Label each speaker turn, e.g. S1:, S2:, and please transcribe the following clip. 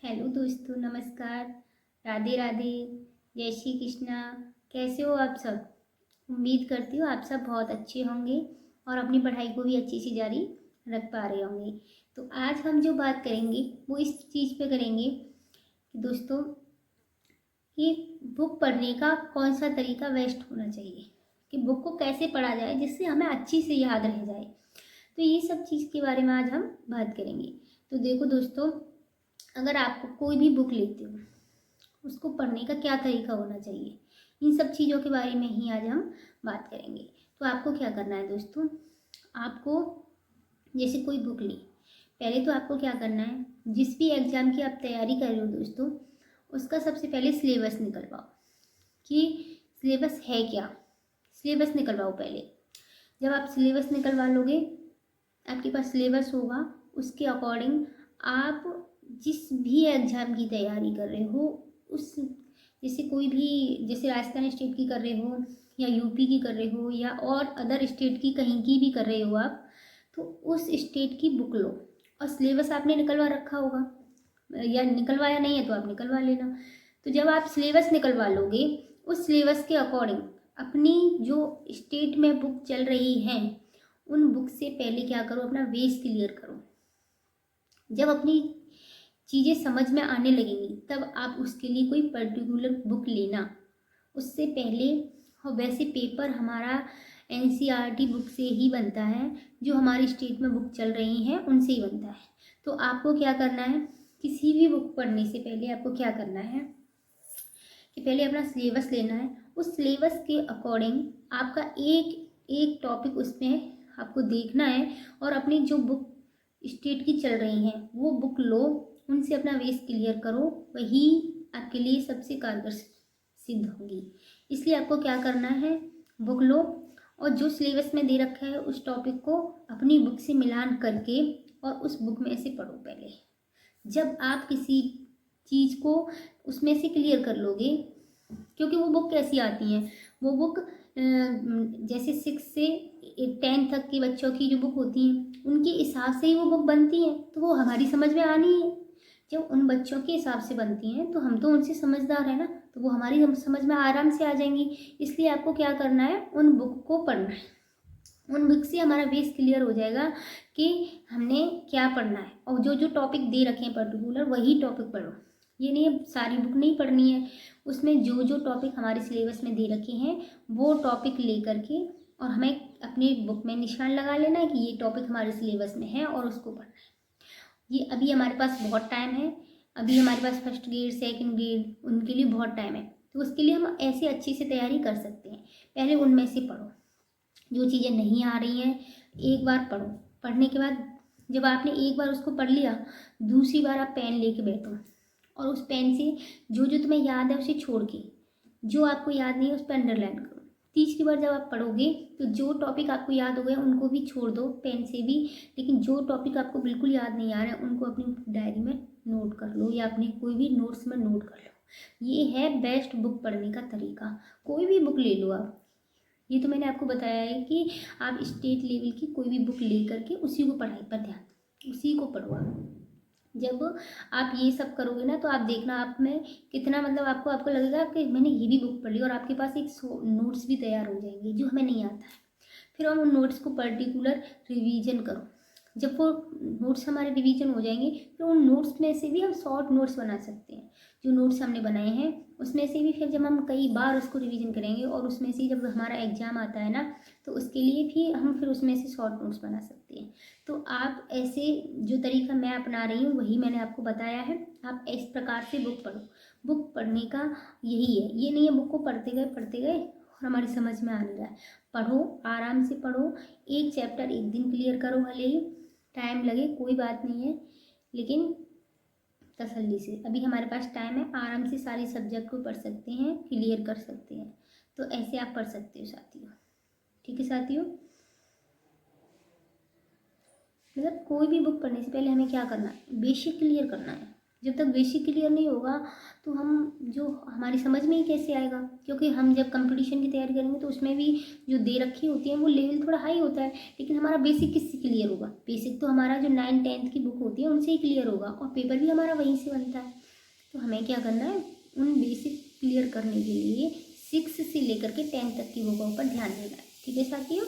S1: Hello दोस्तों, नमस्कार। राधे राधे। जय श्री कृष्णा। कैसे हो आप सब? उम्मीद करती हूँ आप सब बहुत अच्छे होंगे और अपनी पढ़ाई को भी अच्छी से जारी रख पा रहे होंगे। तो आज हम जो बात करेंगे वो इस चीज़ पे करेंगे कि दोस्तों, कि बुक पढ़ने का कौन सा तरीका बेस्ट होना चाहिए, कि बुक को कैसे पढ़ा जाए जिससे हमें अच्छी से याद रह जाए। तो ये सब चीज़ के बारे में आज हम बात करेंगे। तो देखो दोस्तों, अगर आप कोई भी बुक लेते हो उसको पढ़ने का क्या तरीका होना चाहिए, इन सब चीज़ों के बारे में ही आज हम बात करेंगे। तो आपको क्या करना है दोस्तों, आपको जैसे कोई बुक ली, पहले तो आपको क्या करना है, जिस भी एग्ज़ाम की आप तैयारी कर रहे हो दोस्तों, उसका सबसे पहले सिलेबस निकलवाओ कि सिलेबस है क्या। सिलेबस निकलवाओ पहले। जब आप सिलेबस निकलवा लोगे, आपके पास सिलेबस होगा, उसके अकॉर्डिंग आप जिस भी एग्ज़ाम की तैयारी कर रहे हो, उस जैसे कोई भी, जैसे राजस्थान स्टेट की कर रहे हो या यूपी की कर रहे हो या और अदर स्टेट की कहीं की भी कर रहे हो आप, तो उस स्टेट की बुक लो। और सिलेबस आपने निकलवा रखा होगा, या निकलवाया नहीं है तो आप निकलवा लेना। तो जब आप सिलेबस निकलवा लोगे, उस सिलेबस के अकॉर्डिंग अपनी जो स्टेट में बुक चल रही हैं उन बुक से पहले क्या करो, अपना बेस क्लियर करो। जब अपनी चीज़ें समझ में आने लगेंगी तब आप उसके लिए कोई पर्टिकुलर बुक लेना। उससे पहले, और वैसे पेपर हमारा एनसीईआरटी बुक से ही बनता है, जो हमारी स्टेट में बुक चल रही हैं उनसे ही बनता है। तो आपको क्या करना है, किसी भी बुक पढ़ने से पहले आपको क्या करना है कि पहले अपना सिलेबस लेना है। उस सिलेबस के अकॉर्डिंग आपका एक एक टॉपिक उसमें आपको देखना है, और अपनी जो बुक स्टेट की चल रही हैं वो बुक लो, उनसे अपना बेस क्लियर करो, वही आपके लिए सबसे कारगर सिद्ध होगी। इसलिए आपको क्या करना है, बुक लो और जो सिलेबस में दे रखा है उस टॉपिक को अपनी बुक से मिलान करके और उस बुक में से पढ़ो पहले। जब आप किसी चीज़ को उसमें से क्लियर कर लोगे, क्योंकि वो बुक कैसी आती हैं, वो बुक जैसे 6 से 10 तक के बच्चों की जो बुक होती हैं उनके हिसाब से ही वो बुक बनती हैं, तो वो हमारी समझ में आनी है। जब उन बच्चों के हिसाब से बनती हैं तो हम तो उनसे समझदार है ना, तो वो हमारी समझ में आराम से आ जाएंगी। इसलिए आपको क्या करना है, उन बुक को पढ़ना है। उन बुक से हमारा बेस क्लियर हो जाएगा कि हमने क्या पढ़ना है, और जो जो टॉपिक दे रखे हैं पर्टिकुलर वही टॉपिक पढ़ो। ये नहीं सारी बुक नहीं पढ़नी है, उसमें जो जो टॉपिक हमारे सिलेबस में दे रखे हैं वो टॉपिक ले करके और हमें अपनी बुक में निशान लगा लेना है कि ये टॉपिक हमारे सिलेबस में है और उसको पढ़ना है। ये अभी हमारे पास बहुत टाइम है, अभी हमारे पास फर्स्ट ग्रेड सेकंड ग्रेड उनके लिए बहुत टाइम है, तो उसके लिए हम ऐसे अच्छी से तैयारी कर सकते हैं। पहले उनमें से पढ़ो, जो चीज़ें नहीं आ रही हैं एक बार पढ़ो। पढ़ने के बाद जब आपने एक बार उसको पढ़ लिया, दूसरी बार आप पेन लेके बैठो और उस पेन से जो जो तुम्हें याद है उसे छोड़ के, जो आपको याद नहीं है उस पर अंडरलाइन करो। तीसरी बार जब आप पढ़ोगे तो जो टॉपिक आपको याद हो गया उनको भी छोड़ दो पेन से भी, लेकिन जो टॉपिक आपको बिल्कुल याद नहीं आ रहा है उनको अपनी डायरी में नोट कर लो या अपने कोई भी नोट्स में नोट कर लो। ये है बेस्ट बुक पढ़ने का तरीका। कोई भी बुक ले लो आप, ये तो मैंने आपको बताया है कि आप स्टेट लेवल की कोई भी बुक ले करके उसी को पढ़ाई पर ध्यान, उसी को पढ़ो आप। जब आप ये सब करोगे ना तो आप देखना आप में कितना, मतलब आपको लगेगा कि मैंने ये भी बुक पढ़ ली, और आपके पास एक नोट्स भी तैयार हो जाएंगे जो हमें नहीं आता है। फिर हम उन नोट्स को पर्टिकुलर रिवीजन करो। जब वो नोट्स हमारे रिवीजन हो जाएंगे तो उन नोट्स में से भी हम शॉर्ट नोट्स बना सकते हैं। जो नोट्स हमने बनाए हैं उसमें से भी फिर जब हम कई बार उसको रिवीजन करेंगे और उसमें से जब हमारा एग्ज़ाम आता है ना, तो उसके लिए भी हम फिर उसमें से शॉर्ट नोट्स बना सकते हैं। तो आप ऐसे जो तरीका मैं अपना रही हूँ वही मैंने आपको बताया है, आप इस प्रकार से बुक पढ़ो। बुक पढ़ने का यही है, ये नहीं है बुक को पढ़ते गए और हमारी समझ में आ नहीं रहा है। पढ़ो, आराम से पढ़ो, एक चैप्टर एक दिन क्लियर करो, भले ही टाइम लगे कोई बात नहीं है, लेकिन तसल्ली से। अभी हमारे पास टाइम है, आराम से सारी सब्जेक्ट को पढ़ सकते हैं, क्लियर कर सकते हैं। तो ऐसे आप पढ़ सकते हो साथियों। ठीक है साथियों, मतलब कोई भी बुक पढ़ने से पहले हमें क्या करना है, बेसिक क्लियर करना है। जब तक बेसिक क्लियर नहीं होगा तो हम जो हमारी समझ में ही कैसे आएगा, क्योंकि हम जब कंपटीशन की तैयारी करेंगे तो उसमें भी जो दे रखी होती है वो लेवल थोड़ा हाई होता है, लेकिन हमारा बेसिक किससे क्लियर होगा? बेसिक तो हमारा जो 9th-10th की बुक होती है उनसे ही क्लियर होगा, और पेपर भी हमारा वहीं से बनता है। तो हमें क्या करना है, उन बेसिक क्लियर करने के लिए 6 से लेकर के 10 तक की बुकों पर ध्यान देना है। ठीक है साथियों।